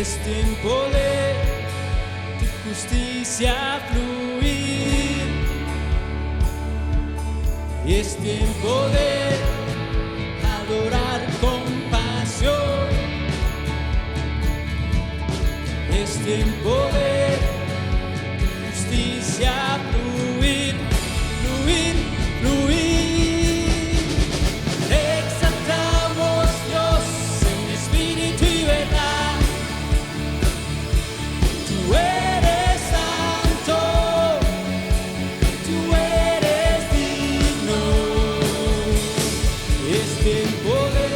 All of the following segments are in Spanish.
Es tiempo de tu justicia fluir. Es tiempo de adorar con pasión. Es tiempo de tu justicia fluir, fluir, fluir. Te exaltamos, Dios, en espíritu y verdad. Tú eres santo, tú eres digno. Es tiempo de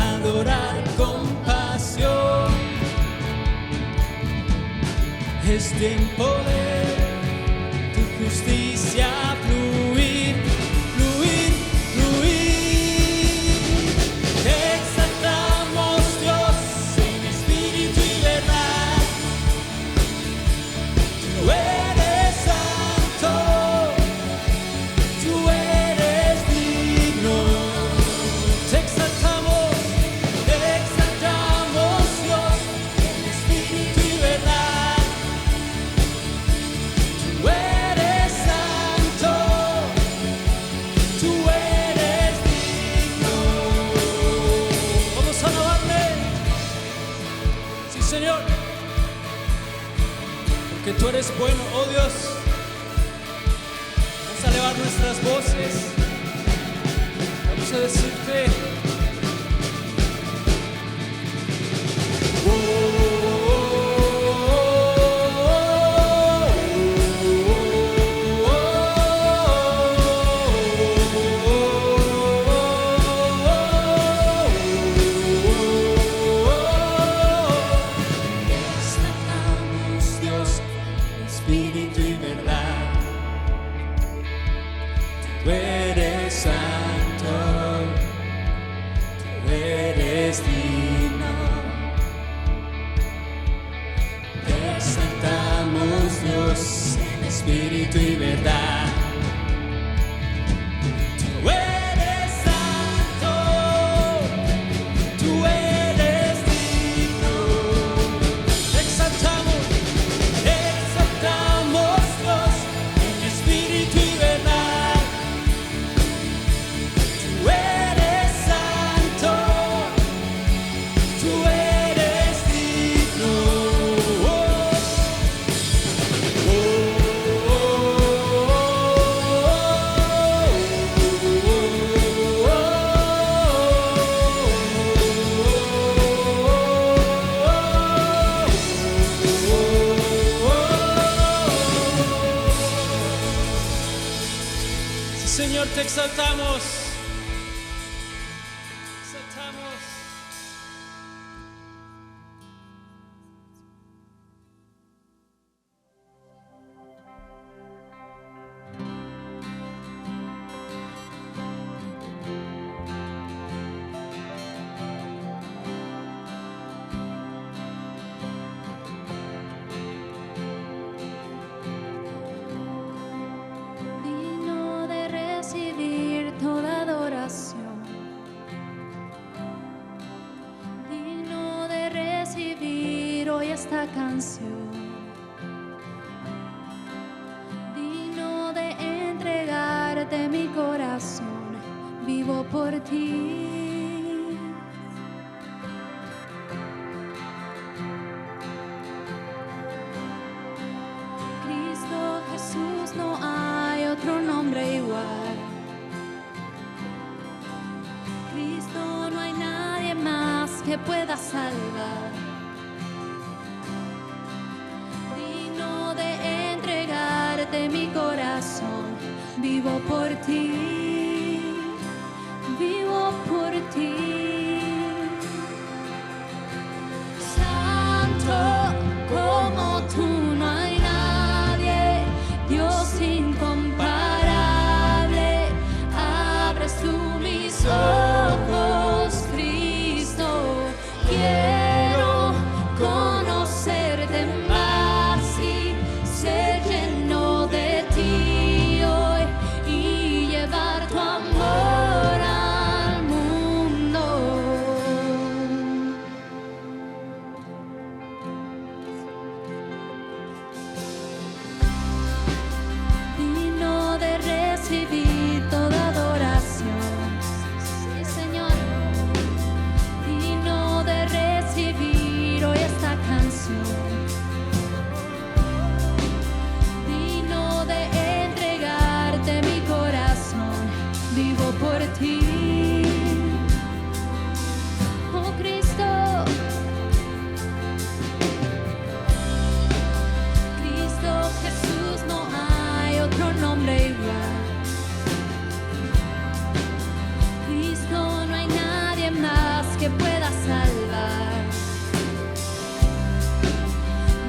adorar con pasión. Es tiempo de tu justicia fluir, fluir, fluir. Te exaltamos, Dios, en espíritu y verdad. Tú eres santo, tú eres digno. Te exaltamos, Dios, en espíritu y verdad. Tú eres santo, tú eres digno. Vamos a alabarle. Sí, Señor, porque tú eres bueno, oh Dios. Vamos a elevar nuestras voces. Vamos a decirte: exaltamos, Dios, espíritu y verdad. Tú eres santo, tú eres digno. Te exaltamos, Dios, en espíritu y verdad. Tú eres santo, tú eres digno. Te exaltamos, Dios, en espíritu y verdad. Tú eres santo, tú eres digno. Sí, Señor, te exaltamos. Exaltamos. Digno de recibir toda adoración, digno de recibir hoy esta canción, digno de entregarte mi corazón, vivo por ti. Cristo Jesús, no hay otro nombre igual. Cristo, no hay nadie más que pueda salvar. Digno de entregarte mi corazón, vivo por ti, vivo por ti. Santo como tú no hay nadie, Dios incomparable. Abres tú mis ojos, Cristo, quiero conocerte más y ser lleno de ti hoy y llevar tu amor al mundo. que pueda salvar.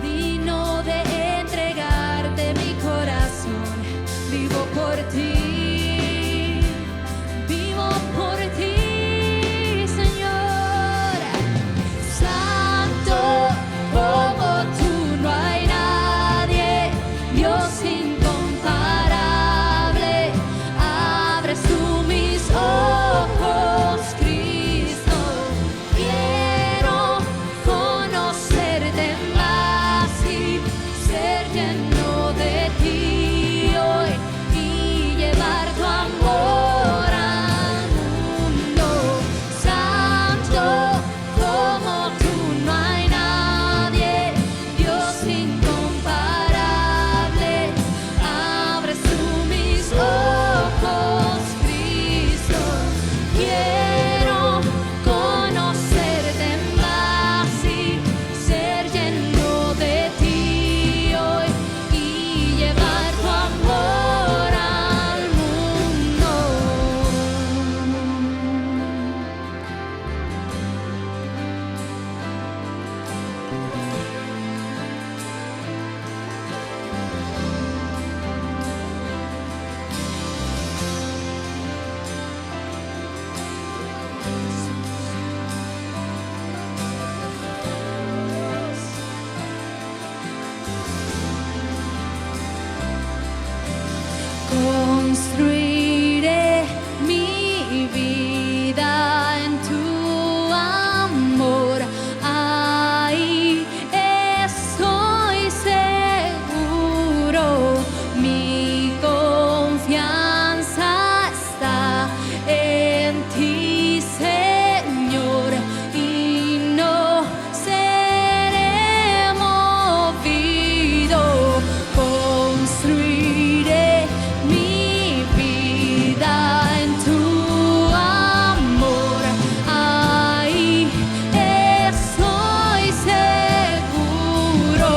Digno de entregarte mi corazón, vivo por ti, vivo por ti, Señor. Santo como tú no hay nadie, Dios incomparable. Abres tú mis ojos, Cristo. Quiero conocerte más y ser lleno de ti hoy y llevar tu amor al mundo. Santo como tú no hay nadie, Dios incomparable. Abres tú mis ojos, Cristo. Quiero conocerte más y ser lleno de ti hoy y llevar tu amor al mundo. Construiré mi vida en tu amor, ahí estoy seguro. Mi confianza está en ti, Señor, y no seré movido. Construiré mi vida en tu amor, ahí estoy seguro.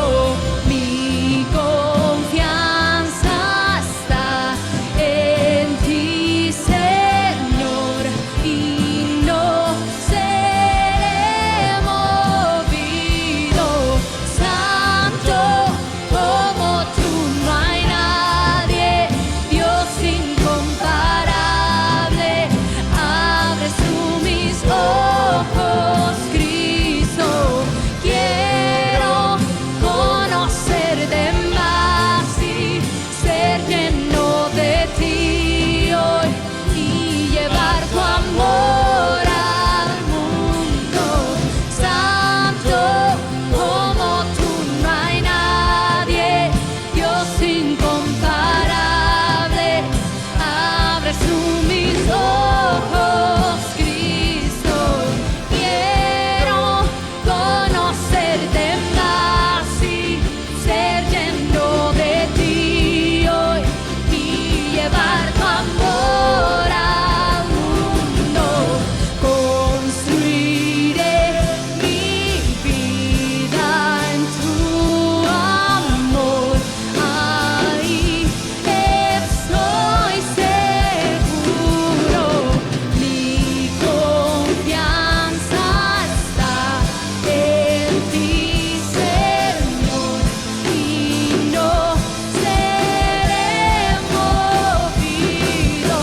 Mi confianza está en ti, Señor, y no seré movido. Santo como tú no hay nadie, Dios incomparable. Abres tú mis ojos, Cristo. Quiero conocerte más y ser lleno de ti hoy y llevar tu amor al mundo. Santo como tú no hay nadie, Dios incomparable. Abres tú mis ojos, Cristo. Quiero conocerte más y ser lleno de ti hoy y llevar tu amor al mundo. Construiré mi vida en tu amor, ahí estoy seguro. Mi confianza está en ti, Señor, y no seré movido.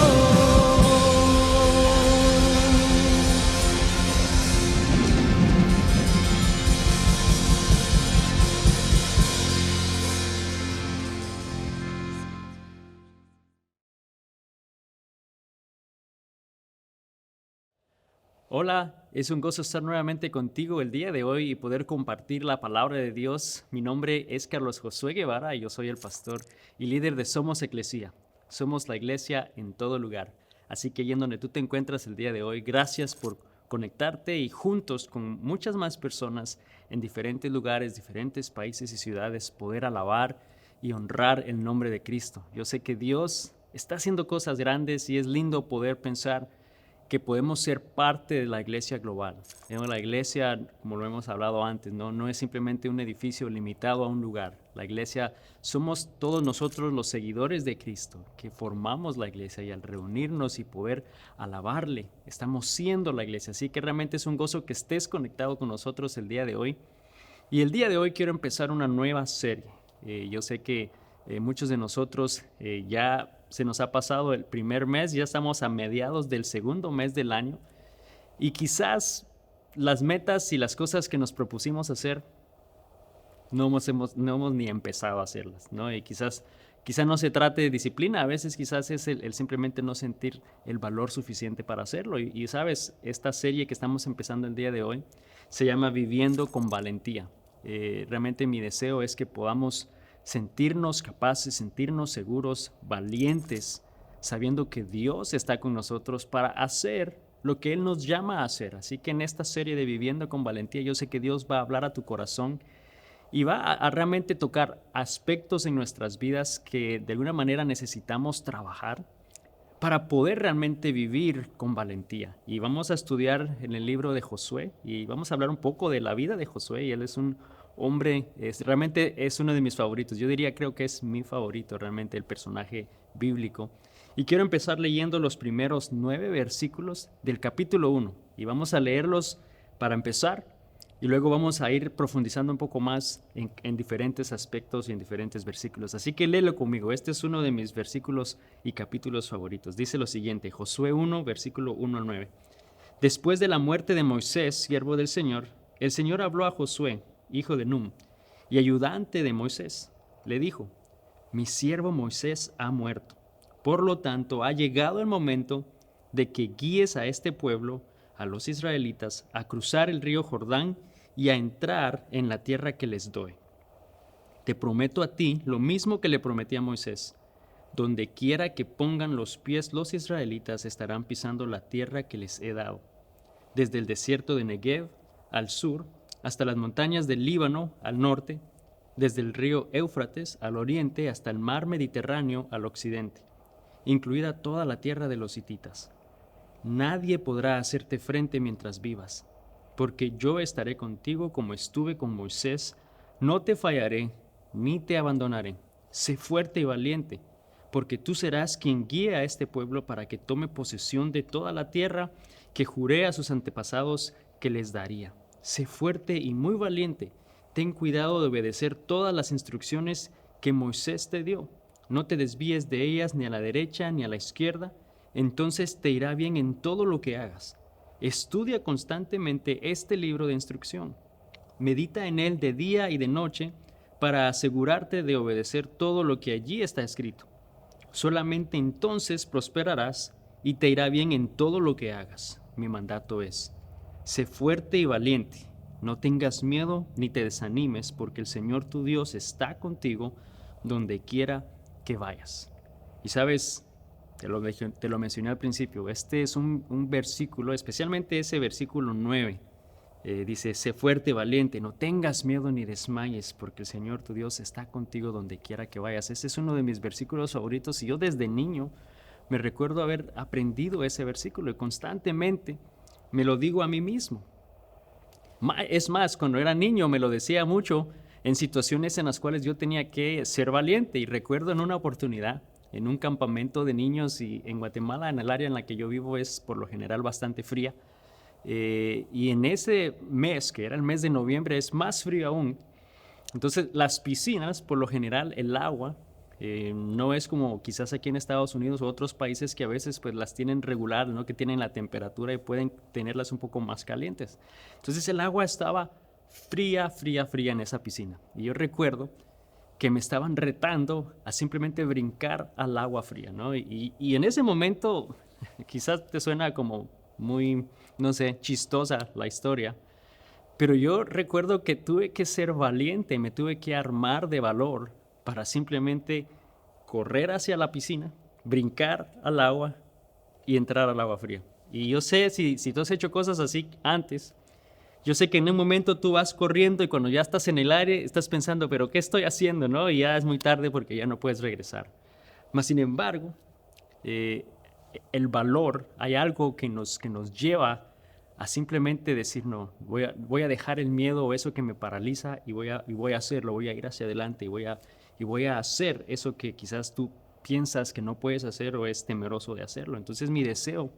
Hola, es un gozo estar nuevamente contigo el día de hoy y poder compartir la palabra de Dios. Mi nombre es Carlos Josué Guevara y yo soy el pastor y líder de Somos Eclesia. Somos la iglesia en todo lugar. Así que ahí en donde tú te encuentras el día de hoy, gracias por conectarte y juntos con muchas más personas en diferentes lugares, diferentes países y ciudades, poder alabar y honrar el nombre de Cristo. Yo sé que Dios está haciendo cosas grandes y es lindo poder pensar que podemos ser parte de la iglesia global. La iglesia, como lo hemos hablado antes, no es simplemente un edificio limitado a un lugar. La iglesia somos todos nosotros los seguidores de Cristo, que formamos la iglesia, y al reunirnos y poder alabarle, estamos siendo la iglesia. Así que realmente es un gozo que estés conectado con nosotros el día de hoy. Y el día de hoy quiero empezar una nueva serie. Yo sé que muchos de nosotros ya se nos ha pasado el primer mes, ya estamos a mediados del segundo mes del año, y quizás las metas y las cosas que nos propusimos hacer no hemos ni empezado a hacerlas, ¿no? Y quizás no se trate de disciplina, a veces quizás es el simplemente no sentir el valor suficiente para hacerlo. Y sabes, esta serie que estamos empezando el día de hoy se llama Viviendo con Valentía. Realmente mi deseo es que podamos sentirnos capaces, sentirnos seguros, valientes, sabiendo que Dios está con nosotros para hacer lo que Él nos llama a hacer. Así que en esta serie de Viviendo con Valentía, yo sé que Dios va a hablar a tu corazón y va a realmente tocar aspectos en nuestras vidas que de alguna manera necesitamos trabajar para poder realmente vivir con valentía. Y vamos a estudiar en el libro de Josué y vamos a hablar un poco de la vida de Josué. Y él es un hombre, realmente es uno de mis favoritos. Yo diría, creo que es mi favorito realmente, el personaje bíblico. Y quiero empezar leyendo los primeros 9 versículos del capítulo 1. Y vamos a leerlos para empezar. Y luego vamos a ir profundizando un poco más en diferentes aspectos y en diferentes versículos. Así que léelo conmigo. Este es uno de mis versículos y capítulos favoritos. Dice lo siguiente, Josué 1, versículo 1 al 9. Después de la muerte de Moisés, siervo del Señor, el Señor habló a Josué, hijo de Nun, y ayudante de Moisés. Le dijo, mi siervo Moisés ha muerto. Por lo tanto, ha llegado el momento de que guíes a este pueblo, a los israelitas, a cruzar el río Jordán y a entrar en la tierra que les doy. Te prometo a ti lo mismo que le prometí a Moisés. Donde quiera que pongan los pies los israelitas estarán pisando la tierra que les he dado. Desde el desierto de Negev al sur, hasta las montañas del Líbano al norte, desde el río Éufrates al oriente hasta el mar Mediterráneo al occidente, incluida toda la tierra de los hititas. Nadie podrá hacerte frente mientras vivas, porque yo estaré contigo como estuve con Moisés, no te fallaré ni te abandonaré. Sé fuerte y valiente, porque tú serás quien guíe a este pueblo para que tome posesión de toda la tierra que juré a sus antepasados que les daría. Sé fuerte y muy valiente, ten cuidado de obedecer todas las instrucciones que Moisés te dio. No te desvíes de ellas ni a la derecha ni a la izquierda, entonces te irá bien en todo lo que hagas. Estudia constantemente este libro de instrucción. Medita en él de día y de noche para asegurarte de obedecer todo lo que allí está escrito. Solamente entonces prosperarás y te irá bien en todo lo que hagas. Mi mandato es, sé fuerte y valiente. No tengas miedo ni te desanimes, porque el Señor tu Dios está contigo donde quiera que vayas. Y sabes, te lo mencioné al principio, este es un versículo, especialmente ese versículo 9, dice, sé fuerte y valiente, no tengas miedo ni desmayes, porque el Señor tu Dios está contigo donde quiera que vayas. Ese es uno de mis versículos favoritos y yo desde niño me recuerdo haber aprendido ese versículo y constantemente me lo digo a mí mismo. Es más, cuando era niño me lo decía mucho en situaciones en las cuales yo tenía que ser valiente. Y recuerdo en una oportunidad, en un campamento de niños y en Guatemala, en el área en la que yo vivo es por lo general bastante fría. Y en ese mes, que era el mes de noviembre, es más frío aún. Entonces las piscinas, por lo general, el agua, no es como quizás aquí en Estados Unidos u otros países que a veces pues las tienen regular, ¿no? Que tienen la temperatura y pueden tenerlas un poco más calientes. Entonces el agua estaba fría en esa piscina. Y yo recuerdo que me estaban retando a simplemente brincar al agua fría, ¿no? Y en ese momento, quizás te suena como muy, no sé, chistosa la historia, pero yo recuerdo que tuve que ser valiente, me tuve que armar de valor para simplemente correr hacia la piscina, brincar al agua y entrar al agua fría. Y yo sé, si tú has hecho cosas así antes, yo sé que en un momento tú vas corriendo y cuando ya estás en el aire estás pensando, pero ¿qué estoy haciendo? ¿No? Y ya es muy tarde porque ya no puedes regresar. Mas sin embargo, el valor, hay algo que nos lleva a simplemente decir, no, voy a dejar el miedo o eso que me paraliza y voy a hacerlo, voy a ir hacia adelante y voy a hacer eso que quizás tú piensas que no puedes hacer o es temeroso de hacerlo. Entonces mi deseo,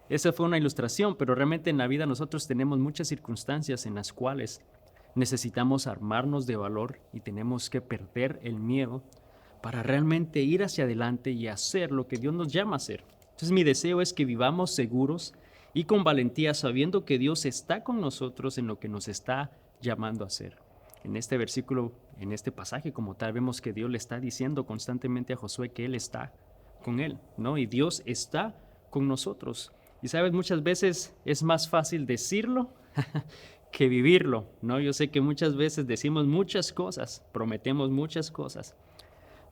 esa fue una ilustración, pero realmente en la vida nosotros tenemos muchas circunstancias en las cuales necesitamos armarnos de valor y tenemos que perder el miedo para realmente ir hacia adelante y hacer lo que Dios nos llama a hacer. Entonces mi deseo es que vivamos seguros y con valentía, sabiendo que Dios está con nosotros en lo que nos está llamando a hacer. En este versículo, en este pasaje como tal, vemos que Dios le está diciendo constantemente a Josué que Él está con él, ¿no? Y Dios está con nosotros. Y sabes, muchas veces es más fácil decirlo que vivirlo, ¿no? Yo sé que muchas veces decimos muchas cosas, prometemos muchas cosas,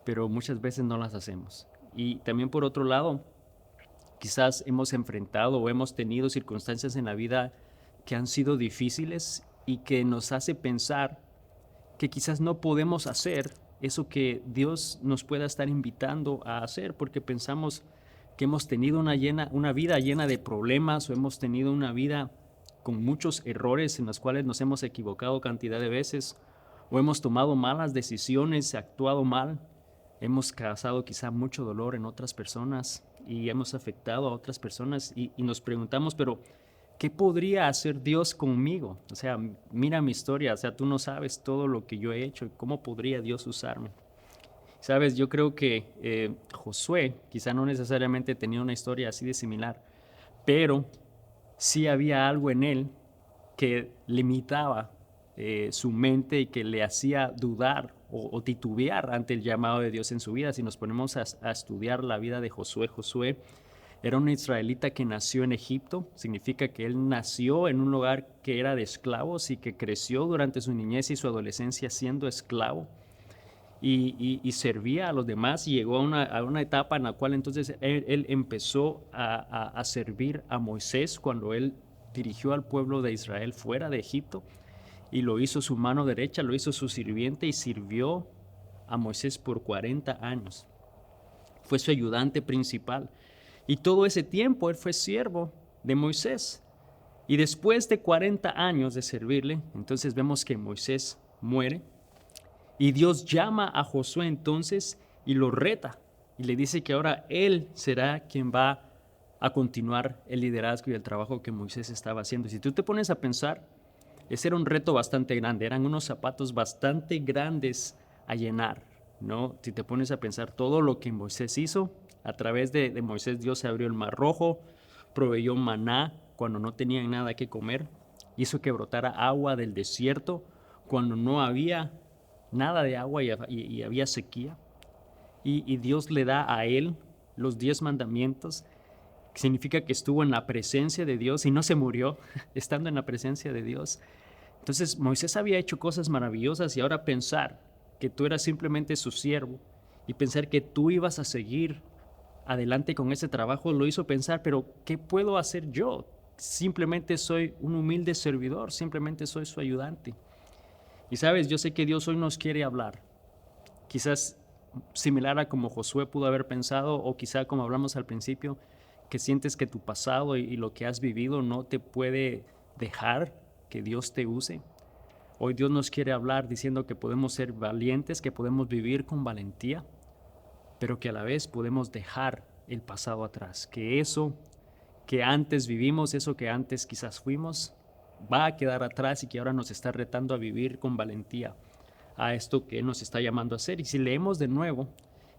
pero muchas veces no las hacemos. Y también por otro lado, quizás hemos enfrentado o hemos tenido circunstancias en la vida que han sido difíciles y que nos hace pensar que quizás no podemos hacer eso que Dios nos pueda estar invitando a hacer, porque pensamos que hemos tenido una vida llena de problemas o hemos tenido una vida con muchos errores en los cuales nos hemos equivocado cantidad de veces o hemos tomado malas decisiones, actuado mal, hemos causado quizá mucho dolor en otras personas y hemos afectado a otras personas y nos preguntamos, pero ¿qué podría hacer Dios conmigo? O sea, mira mi historia, o sea, tú no sabes todo lo que yo he hecho y cómo podría Dios usarme. Sabes, yo creo que Josué quizá no necesariamente tenía una historia así de similar, pero sí había algo en él que limitaba su mente y que le hacía dudar o titubear ante el llamado de Dios en su vida. Si nos ponemos a estudiar la vida de Josué, Josué era un israelita que nació en Egipto, significa que él nació en un lugar que era de esclavos y que creció durante su niñez y su adolescencia siendo esclavo y servía a los demás y llegó a una etapa en la cual entonces él empezó a servir a Moisés cuando él dirigió al pueblo de Israel fuera de Egipto y lo hizo su mano derecha, lo hizo su sirviente y sirvió a Moisés por 40 años. Fue su ayudante principal. Y todo ese tiempo él fue siervo de Moisés. Y después de 40 años de servirle, entonces vemos que Moisés muere. Y Dios llama a Josué entonces y lo reta. Y le dice que ahora él será quien va a continuar el liderazgo y el trabajo que Moisés estaba haciendo. Si tú te pones a pensar, ese era un reto bastante grande. Eran unos zapatos bastante grandes a llenar, ¿no? Si te pones a pensar todo lo que Moisés hizo, a través de Moisés Dios se abrió el mar rojo, proveyó maná cuando no tenían nada que comer, hizo que brotara agua del desierto cuando no había nada de agua y había sequía. Y Dios le da a él los 10 mandamientos, que significa que estuvo en la presencia de Dios y no se murió estando en la presencia de Dios. Entonces Moisés había hecho cosas maravillosas y ahora pensar que tú eras simplemente su siervo y pensar que tú ibas a seguir adelante con ese trabajo lo hizo pensar, pero ¿qué puedo hacer yo? Simplemente soy un humilde servidor, simplemente soy su ayudante. Y sabes, yo sé que Dios hoy nos quiere hablar, quizás similar a como Josué pudo haber pensado o quizá como hablamos al principio, que sientes que tu pasado y lo que has vivido no te puede dejar que Dios te use. Hoy Dios nos quiere hablar diciendo que podemos ser valientes, que podemos vivir con valentía, pero que a la vez podemos dejar el pasado atrás, que eso que antes vivimos, eso que antes quizás fuimos, va a quedar atrás y que ahora nos está retando a vivir con valentía a esto que Él nos está llamando a hacer. Y si leemos de nuevo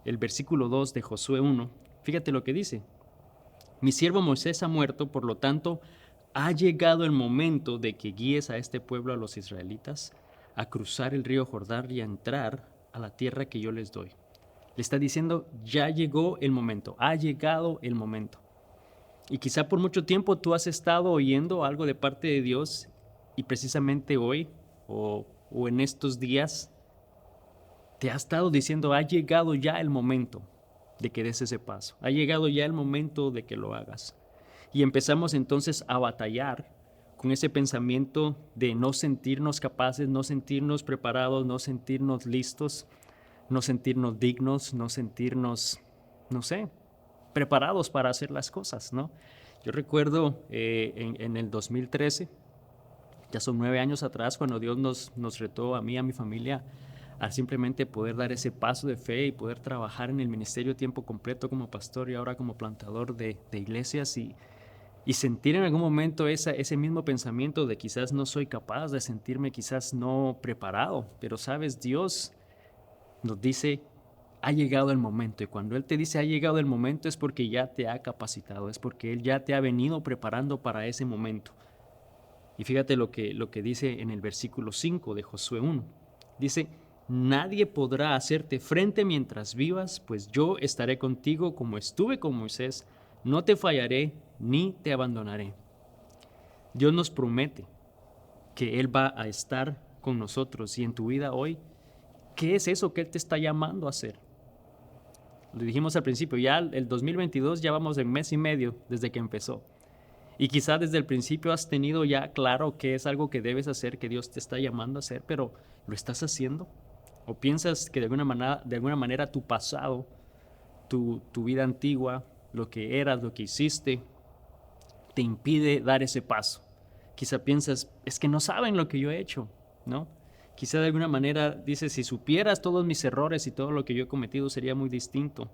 el versículo 2 de Josué 1, fíjate lo que dice. Mi siervo Moisés ha muerto, por lo tanto, ha llegado el momento de que guíes a este pueblo, a los israelitas, a cruzar el río Jordán y a entrar a la tierra que yo les doy. Le está diciendo, ya llegó el momento, ha llegado el momento. Y quizá por mucho tiempo tú has estado oyendo algo de parte de Dios y precisamente hoy o en estos días te ha estado diciendo, ha llegado ya el momento de que des ese paso. Ha llegado ya el momento de que lo hagas. Y empezamos entonces a batallar con ese pensamiento de no sentirnos capaces, no sentirnos preparados, no sentirnos listos, no sentirnos dignos, no sentirnos, no sé, preparados para hacer las cosas, ¿no? Yo recuerdo en el 2013, ya son 9 años atrás, cuando Dios nos retó a mí y a mi familia a simplemente poder dar ese paso de fe y poder trabajar en el ministerio tiempo completo como pastor y ahora como plantador de iglesias y sentir en algún momento ese mismo pensamiento de quizás no soy capaz, de sentirme quizás no preparado, pero sabes, Dios nos dice, ha llegado el momento, y cuando Él te dice ha llegado el momento es porque ya te ha capacitado, es porque Él ya te ha venido preparando para ese momento. Y fíjate lo que dice en el versículo 5 de Josué 1. Dice, nadie podrá hacerte frente mientras vivas, pues yo estaré contigo como estuve con Moisés, no te fallaré ni te abandonaré. Dios nos promete que Él va a estar con nosotros y en tu vida hoy, ¿qué es eso que Él te está llamando a hacer? Lo dijimos al principio, ya el 2022 ya vamos en mes y medio desde que empezó. Y quizás desde el principio has tenido ya claro que es algo que debes hacer, que Dios te está llamando a hacer, pero ¿lo estás haciendo? ¿O piensas que de alguna manera tu pasado, tu vida antigua, lo que eras, lo que hiciste, te impide dar ese paso? Quizá piensas, es que no saben lo que yo he hecho, ¿no? Quizá de alguna manera dices, si supieras todos mis errores y todo lo que yo he cometido sería muy distinto.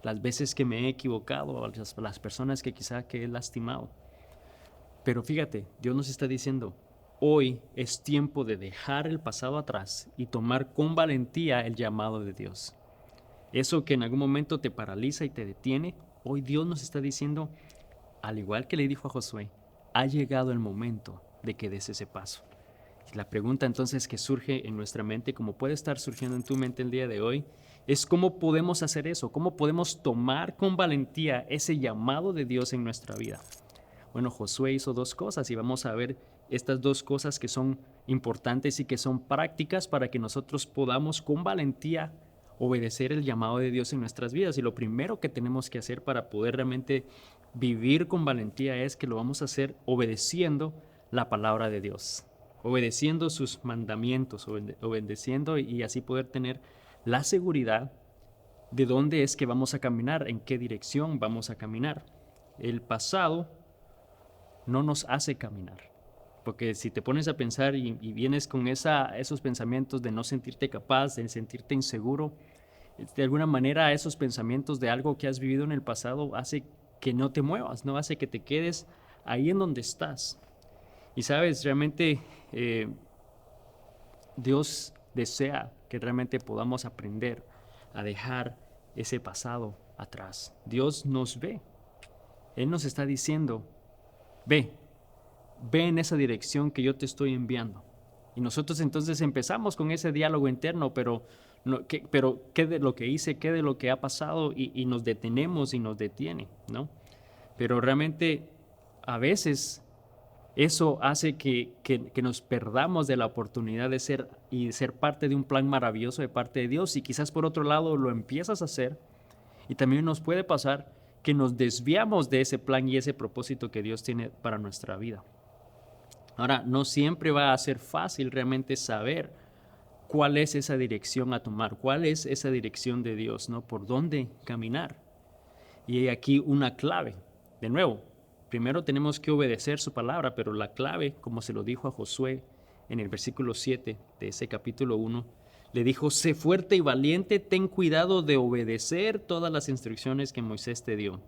Las veces que me he equivocado, las personas que quizá que he lastimado. Pero fíjate, Dios nos está diciendo, hoy es tiempo de dejar el pasado atrás y tomar con valentía el llamado de Dios. Eso que en algún momento te paraliza y te detiene, hoy Dios nos está diciendo, al igual que le dijo a Josué, ha llegado el momento de que des ese paso. Y la pregunta entonces que surge en nuestra mente, como puede estar surgiendo en tu mente el día de hoy, es cómo podemos hacer eso, cómo podemos tomar con valentía ese llamado de Dios en nuestra vida. Bueno, Josué hizo 2 cosas y vamos a ver estas 2 cosas que son importantes y que son prácticas para que nosotros podamos con valentía obedecer el llamado de Dios en nuestras vidas. Y lo primero que tenemos que hacer para poder realmente vivir con valentía es que lo vamos a hacer obedeciendo la palabra de Dios, obedeciendo sus mandamientos, obedeciendo y así poder tener la seguridad de dónde es que vamos a caminar, en qué dirección vamos a caminar. El pasado no nos hace caminar. Porque si te pones a pensar y vienes con esos pensamientos de no sentirte capaz, de sentirte inseguro, de alguna manera esos pensamientos de algo que has vivido en el pasado hace que no te muevas, no hace que te quedes ahí en donde estás. Y sabes, realmente Dios desea que realmente podamos aprender a dejar ese pasado atrás. Dios nos ve. Él nos está diciendo, ve en esa dirección que yo te estoy enviando. Y nosotros entonces empezamos con ese diálogo interno, pero ¿qué de lo que hice, qué de lo que ha pasado? Y nos detenemos y nos detiene, ¿no? Pero realmente a veces eso hace que nos perdamos de la oportunidad de ser parte de un plan maravilloso de parte de Dios. Y quizás por otro lado lo empiezas a hacer y también nos puede pasar que nos desviamos de ese plan y ese propósito que Dios tiene para nuestra vida. Ahora, no siempre va a ser fácil realmente saber cuál es esa dirección a tomar, cuál es esa dirección de Dios, ¿no? Por dónde caminar. Y hay aquí una clave. De nuevo, primero tenemos que obedecer su palabra, pero la clave, como se lo dijo a Josué en el versículo 7 de ese capítulo 1, le dijo, sé fuerte y valiente, ten cuidado de obedecer todas las instrucciones que Moisés te dio.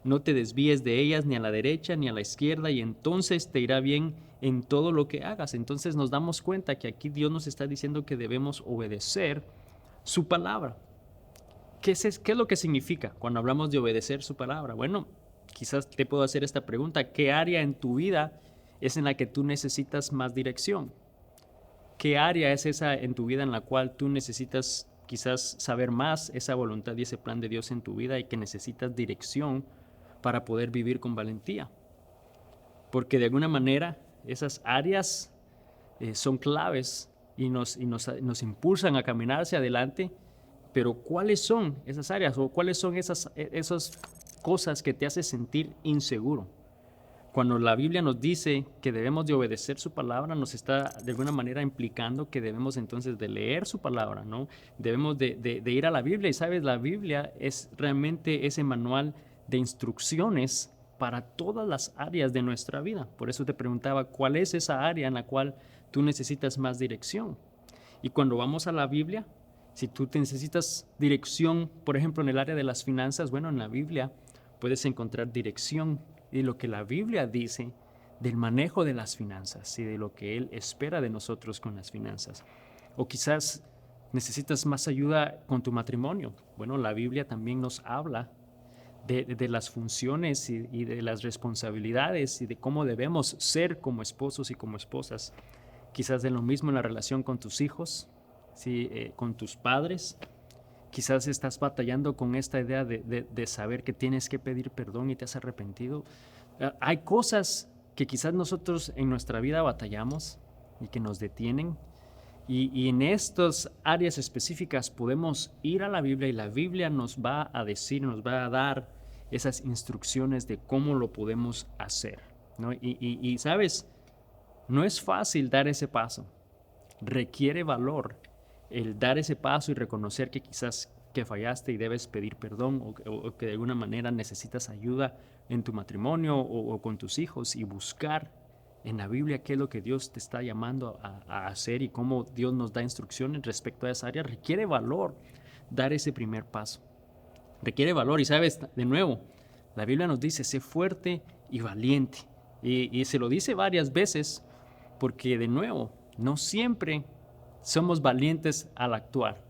No te desvíes de ellas ni a la derecha ni a la izquierda y entonces te irá bien en todo lo que hagas. Entonces nos damos cuenta que aquí Dios nos está diciendo que debemos obedecer su palabra. ¿Qué es lo que significa cuando hablamos de obedecer su palabra? Bueno, quizás te puedo hacer esta pregunta. ¿Qué área en tu vida es en la que tú necesitas más dirección? ¿Qué área es esa en tu vida en la cual tú necesitas quizás saber más esa voluntad y ese plan de Dios en tu vida y que necesitas dirección para poder vivir con valentía? Porque de alguna manera esas áreas son claves y nos impulsan a caminar hacia adelante, pero ¿cuáles son esas áreas o cuáles son esas cosas que te hacen sentir inseguro? Cuando la Biblia nos dice que debemos de obedecer su palabra, nos está de alguna manera implicando que debemos entonces de leer su palabra, ¿no? Debemos de ir a la Biblia y, ¿sabes? La Biblia es realmente ese manual de instrucciones para todas las áreas de nuestra vida. Por eso te preguntaba, ¿cuál es esa área en la cual tú necesitas más dirección? Y cuando vamos a la Biblia, si tú te necesitas dirección, por ejemplo, en el área de las finanzas, bueno, en la Biblia puedes encontrar dirección y lo que la Biblia dice del manejo de las finanzas y de lo que Él espera de nosotros con las finanzas. O quizás necesitas más ayuda con tu matrimonio. Bueno, la Biblia también nos habla de las funciones y de las responsabilidades y de cómo debemos ser como esposos y como esposas. Quizás de lo mismo en la relación con tus hijos, ¿sí? Con tus padres. Quizás estás batallando con esta idea de saber que tienes que pedir perdón y te has arrepentido. Hay cosas que quizás nosotros en nuestra vida batallamos y que nos detienen. Y en estas áreas específicas podemos ir a la Biblia y la Biblia nos va a decir, nos va a dar esas instrucciones de cómo lo podemos hacer, ¿no? Y ¿sabes? No es fácil dar ese paso. Requiere valor el dar ese paso y reconocer que quizás que fallaste y debes pedir perdón o que de alguna manera necesitas ayuda en tu matrimonio o con tus hijos y buscar en la Biblia qué es lo que Dios te está llamando a hacer y cómo Dios nos da instrucciones respecto a esa área. Requiere valor dar ese primer paso. Requiere valor y sabes, de nuevo, la Biblia nos dice, sé fuerte y valiente. Y se lo dice varias veces porque de nuevo, no siempre somos valientes al actuar.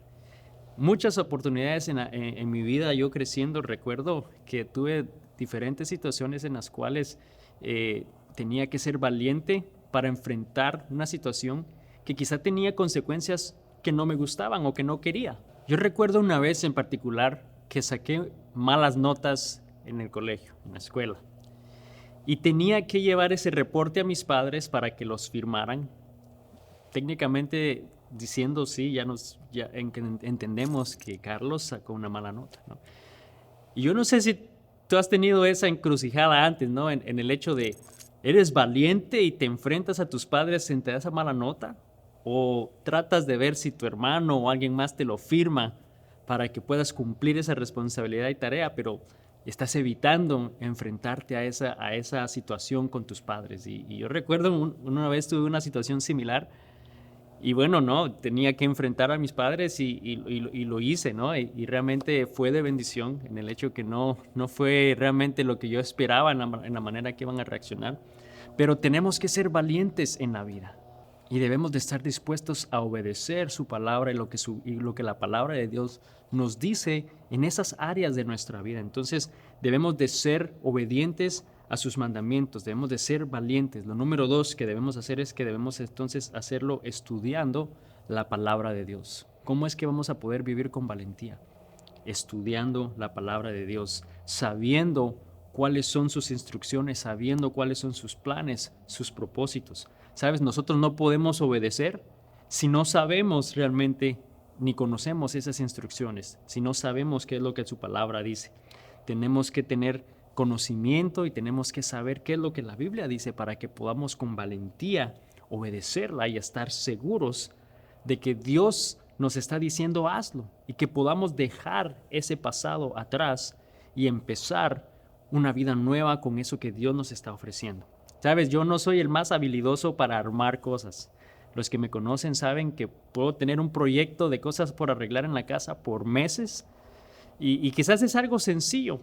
Muchas oportunidades en mi vida, yo creciendo, recuerdo que tuve diferentes situaciones en las cuales tenía que ser valiente para enfrentar una situación que quizá tenía consecuencias que no me gustaban o que no quería. Yo recuerdo una vez en particular que saqué malas notas en el colegio, en la escuela, y tenía que llevar ese reporte a mis padres para que los firmaran, técnicamente diciendo, sí, ya entendemos que Carlos sacó una mala nota, ¿no? Y yo no sé si tú has tenido esa encrucijada antes, ¿no? En el hecho de, ¿eres valiente y te enfrentas a tus padres ante esa mala nota? ¿O tratas de ver si tu hermano o alguien más te lo firma para que puedas cumplir esa responsabilidad y tarea, pero estás evitando enfrentarte a esa situación con tus padres? Y yo recuerdo una vez tuve una situación similar. Y bueno, no, tenía que enfrentar a mis padres y lo hice, ¿no? Y realmente fue de bendición en el hecho que no fue realmente lo que yo esperaba en la manera que iban a reaccionar. Pero tenemos que ser valientes en la vida y debemos de estar dispuestos a obedecer su palabra y lo que la palabra de Dios nos dice en esas áreas de nuestra vida. Entonces debemos de ser obedientes a sus mandamientos, debemos de ser valientes. Lo número 2 que debemos hacer es que debemos entonces hacerlo estudiando la palabra de Dios. ¿Cómo es que vamos a poder vivir con valentía? Estudiando la palabra de Dios, sabiendo cuáles son sus instrucciones, sabiendo cuáles son sus planes, sus propósitos. ¿Sabes? Nosotros no podemos obedecer si no sabemos realmente ni conocemos esas instrucciones, si no sabemos qué es lo que su palabra dice. Tenemos que tener conocimiento y tenemos que saber qué es lo que la Biblia dice para que podamos con valentía obedecerla y estar seguros de que Dios nos está diciendo hazlo y que podamos dejar ese pasado atrás y empezar una vida nueva con eso que Dios nos está ofreciendo. Sabes, yo no soy el más habilidoso para armar cosas. Los que me conocen saben que puedo tener un proyecto de cosas por arreglar en la casa por meses y quizás es algo sencillo,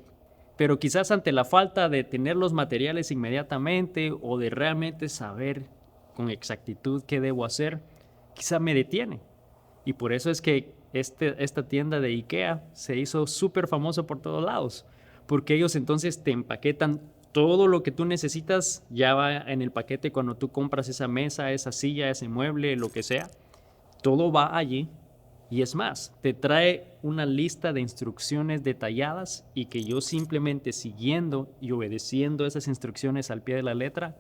pero quizás ante la falta de tener los materiales inmediatamente o de realmente saber con exactitud qué debo hacer, quizás me detiene. Y por eso es que esta tienda de IKEA se hizo súper famoso por todos lados, porque ellos entonces te empaquetan todo lo que tú necesitas, ya va en el paquete cuando tú compras esa mesa, esa silla, ese mueble, lo que sea, todo va allí. Y es más, te trae una lista de instrucciones detalladas y que yo simplemente siguiendo y obedeciendo esas instrucciones al pie de la letra,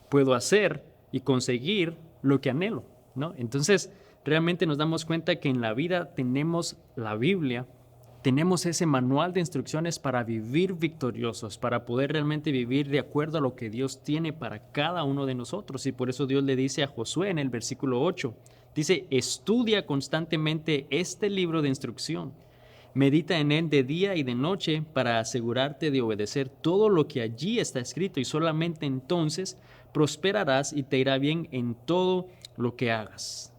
puedo hacer y conseguir lo que anhelo, ¿no? Entonces, realmente nos damos cuenta que en la vida tenemos la Biblia, tenemos ese manual de instrucciones para vivir victoriosos, para poder realmente vivir de acuerdo a lo que Dios tiene para cada uno de nosotros. Y por eso Dios le dice a Josué en el versículo 8, dice, estudia constantemente este libro de instrucción, Medita en él de día y de noche para asegurarte de obedecer todo lo que allí está escrito y solamente entonces prosperarás y te irá bien en todo lo que hagas.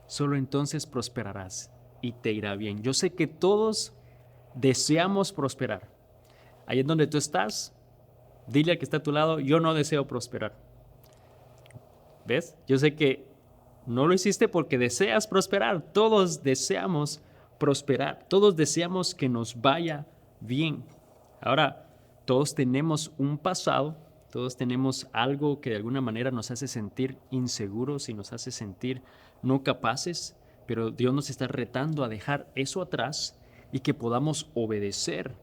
Solo entonces prosperarás y te irá bien. Yo sé que todos deseamos prosperar. Ahí es donde tú estás, dile al que está a tu lado, yo no deseo prosperar. ¿Ves? Yo sé que no lo hiciste porque deseas prosperar. Todos deseamos prosperar. Todos deseamos que nos vaya bien. Ahora, todos tenemos un pasado, todos tenemos algo que de alguna manera nos hace sentir inseguros y nos hace sentir no capaces, pero Dios nos está retando a dejar eso atrás y que podamos obedecer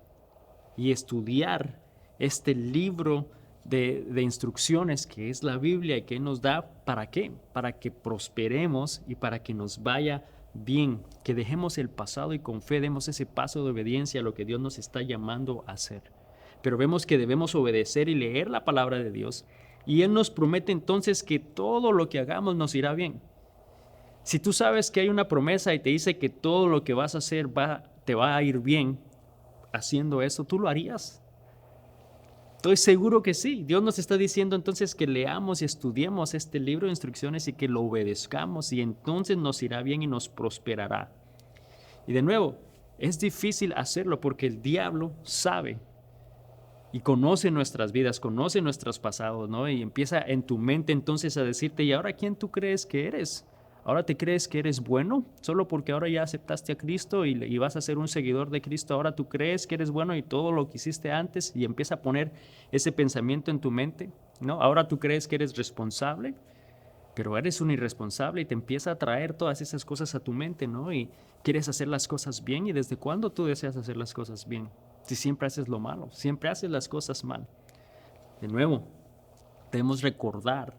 y estudiar este libro de instrucciones que es la Biblia y que nos da, ¿para qué? Para que prosperemos y para que nos vaya bien, que dejemos el pasado y con fe demos ese paso de obediencia a lo que Dios nos está llamando a hacer. Pero vemos que debemos obedecer y leer la palabra de Dios y Él nos promete entonces que todo lo que hagamos nos irá bien. Si tú sabes que hay una promesa y te dice que todo lo que vas a hacer te va a ir bien haciendo eso, ¿tú lo harías? Estoy seguro que sí. Dios nos está diciendo entonces que leamos y estudiemos este libro de instrucciones y que lo obedezcamos y entonces nos irá bien y nos prosperará. Y de nuevo, es difícil hacerlo porque el diablo sabe y conoce nuestras vidas, conoce nuestros pasados, ¿no? Y empieza en tu mente entonces a decirte, ¿y ahora quién tú crees que eres? ¿Ahora te crees que eres bueno? Solo porque ahora ya aceptaste a Cristo y vas a ser un seguidor de Cristo, ahora tú crees que eres bueno y todo lo que hiciste antes y empieza a poner ese pensamiento en tu mente, ¿no? Ahora tú crees que eres responsable, pero eres un irresponsable y te empieza a traer todas esas cosas a tu mente, ¿no? Y quieres hacer las cosas bien. ¿Y desde cuándo tú deseas hacer las cosas bien? Si siempre haces lo malo, siempre haces las cosas mal. De nuevo, debemos recordar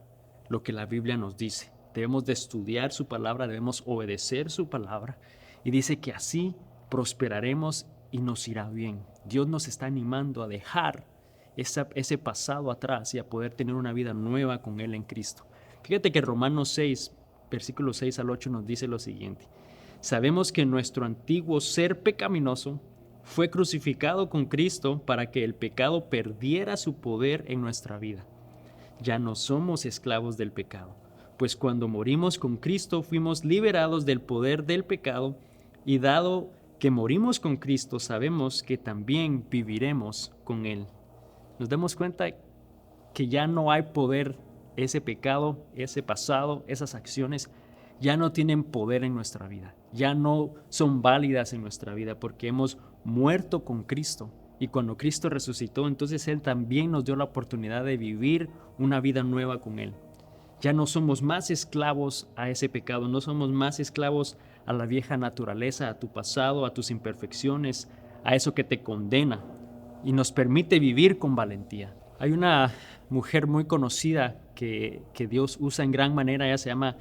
lo que la Biblia nos dice. Debemos de estudiar su palabra, debemos obedecer su palabra. Y dice que así prosperaremos y nos irá bien. Dios nos está animando a dejar ese pasado atrás y a poder tener una vida nueva con Él en Cristo. Fíjate que Romanos 6, versículos 6 al 8 nos dice lo siguiente. Sabemos que nuestro antiguo ser pecaminoso fue crucificado con Cristo para que el pecado perdiera su poder en nuestra vida. Ya no somos esclavos del pecado, pues cuando morimos con Cristo fuimos liberados del poder del pecado y dado que morimos con Cristo sabemos que también viviremos con Él. Nos damos cuenta que ya no hay poder, ese pecado, ese pasado, esas acciones ya no tienen poder en nuestra vida, ya no son válidas en nuestra vida porque hemos muerto con Cristo. Y cuando Cristo resucitó, entonces Él también nos dio la oportunidad de vivir una vida nueva con Él. Ya no somos más esclavos a ese pecado, no somos más esclavos a la vieja naturaleza, a tu pasado, a tus imperfecciones, a eso que te condena y nos permite vivir con valentía. Hay una mujer muy conocida que Dios usa en gran manera, ella se llama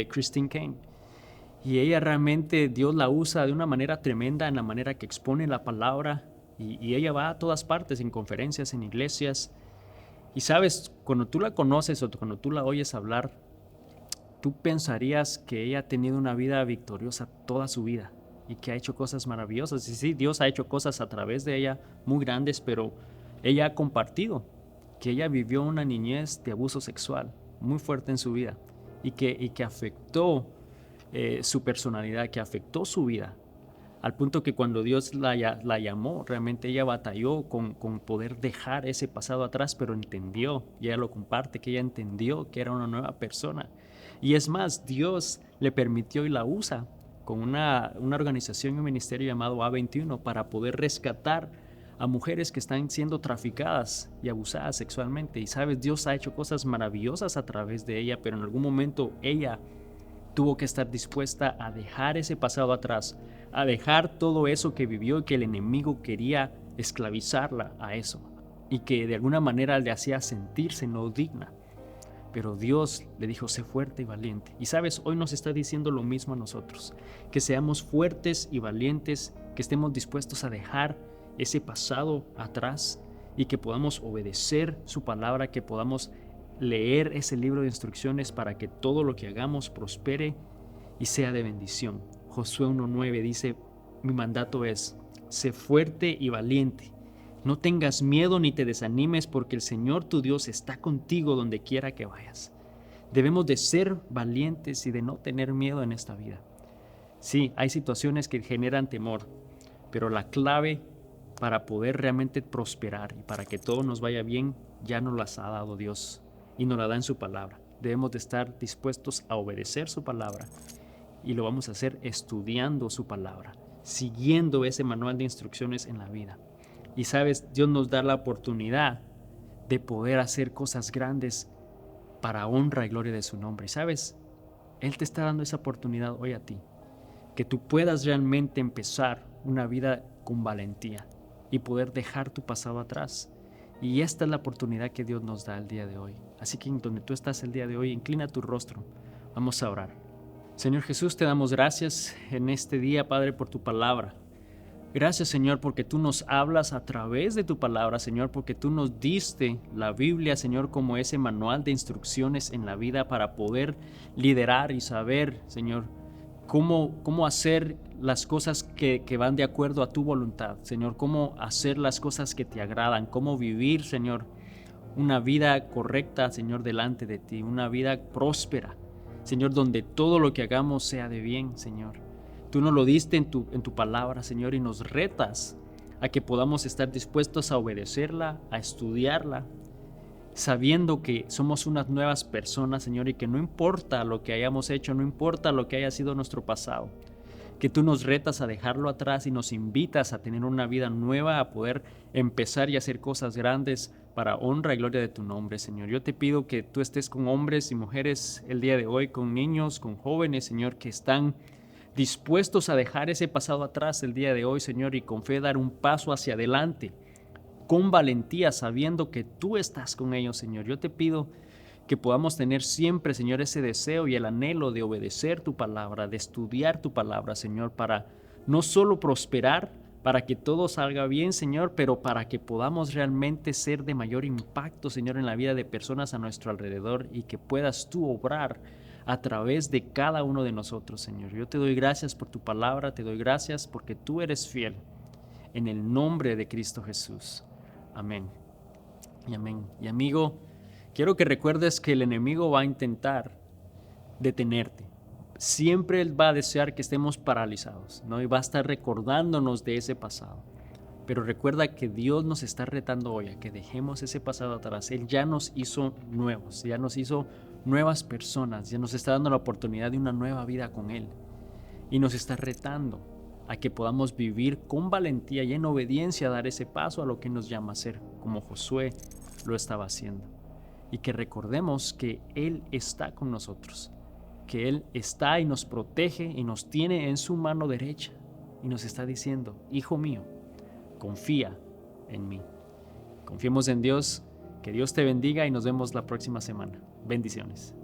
Christine Caine. Y ella realmente, Dios la usa de una manera tremenda en la manera que expone la palabra y ella va a todas partes, en conferencias, en iglesias. Y sabes, cuando tú la conoces o cuando tú la oyes hablar, tú pensarías que ella ha tenido una vida victoriosa toda su vida y que ha hecho cosas maravillosas. Y sí, Dios ha hecho cosas a través de ella muy grandes, pero ella ha compartido que ella vivió una niñez de abuso sexual muy fuerte en su vida y que afectó su personalidad, que afectó su vida, al punto que cuando Dios la llamó, realmente ella batalló con poder dejar ese pasado atrás, pero entendió, y ella lo comparte, que ella entendió que era una nueva persona. Y es más, Dios le permitió y la usa con una organización y un ministerio llamado A21 para poder rescatar a mujeres que están siendo traficadas y abusadas sexualmente. Y sabes, Dios ha hecho cosas maravillosas a través de ella, pero en algún momento ella tuvo que estar dispuesta a dejar ese pasado atrás, a dejar todo eso que vivió y que el enemigo quería esclavizarla a eso y que de alguna manera le hacía sentirse no digna. Pero Dios le dijo, sé fuerte y valiente. Y sabes, hoy nos está diciendo lo mismo a nosotros, que seamos fuertes y valientes, que estemos dispuestos a dejar ese pasado atrás y que podamos obedecer su palabra, que podamos leer ese libro de instrucciones para que todo lo que hagamos prospere y sea de bendición. Josué 1:9 dice, mi mandato es, sé fuerte y valiente. No tengas miedo ni te desanimes porque el Señor tu Dios está contigo donde quiera que vayas. Debemos de ser valientes y de no tener miedo en esta vida. Sí, hay situaciones que generan temor, pero la clave para poder realmente prosperar y para que todo nos vaya bien, ya nos las ha dado Dios y nos la da en su palabra. Debemos de estar dispuestos a obedecer su palabra y lo vamos a hacer estudiando su palabra, siguiendo ese manual de instrucciones en la vida. Y sabes, Dios nos da la oportunidad de poder hacer cosas grandes para honra y gloria de su nombre. Y sabes, Él te está dando esa oportunidad hoy a ti, que tú puedas realmente empezar una vida con valentía y poder dejar tu pasado atrás. Y esta es la oportunidad que Dios nos da el día de hoy. Así que en donde tú estás el día de hoy, inclina tu rostro. Vamos a orar. Señor Jesús, te damos gracias en este día, Padre, por tu palabra. Gracias, Señor, porque tú nos hablas a través de tu palabra, Señor, porque tú nos diste la Biblia, Señor, como ese manual de instrucciones en la vida para poder liderar y saber, Señor, cómo hacer las cosas que van de acuerdo a tu voluntad, Señor, cómo hacer las cosas que te agradan, cómo vivir, Señor, una vida correcta, Señor, delante de ti, una vida próspera, Señor, donde todo lo que hagamos sea de bien, Señor. Tú nos lo diste en tu palabra, Señor, y nos retas a que podamos estar dispuestos a obedecerla, a estudiarla, sabiendo que somos unas nuevas personas, Señor, y que no importa lo que hayamos hecho, no importa lo que haya sido nuestro pasado, que tú nos retas a dejarlo atrás y nos invitas a tener una vida nueva, a poder empezar y hacer cosas grandes para honra y gloria de tu nombre, Señor. Yo te pido que tú estés con hombres y mujeres el día de hoy, con niños, con jóvenes, Señor, que están dispuestos a dejar ese pasado atrás el día de hoy, Señor, y con fe dar un paso hacia adelante, con valentía, sabiendo que tú estás con ellos, Señor. Yo te pido que podamos tener siempre, Señor, ese deseo y el anhelo de obedecer tu palabra, de estudiar tu palabra, Señor, para no solo prosperar, para que todo salga bien, Señor, pero para que podamos realmente ser de mayor impacto, Señor, en la vida de personas a nuestro alrededor y que puedas tú obrar a través de cada uno de nosotros, Señor. Yo te doy gracias por tu palabra, te doy gracias porque tú eres fiel. En el nombre de Cristo Jesús. Amén. Y amén. Y amigo, quiero que recuerdes que el enemigo va a intentar detenerte. Siempre él va a desear que estemos paralizados, ¿no? Y va a estar recordándonos de ese pasado. Pero recuerda que Dios nos está retando hoy a que dejemos ese pasado atrás. Él ya nos hizo nuevos, ya nos hizo nuevas personas, ya nos está dando la oportunidad de una nueva vida con Él. Y nos está retando a que podamos vivir con valentía y en obediencia a dar ese paso a lo que nos llama a ser, como Josué lo estaba haciendo. Y que recordemos que Él está con nosotros, que Él está y nos protege y nos tiene en su mano derecha. Y nos está diciendo, hijo mío, confía en mí. Confiemos en Dios, que Dios te bendiga y nos vemos la próxima semana. Bendiciones.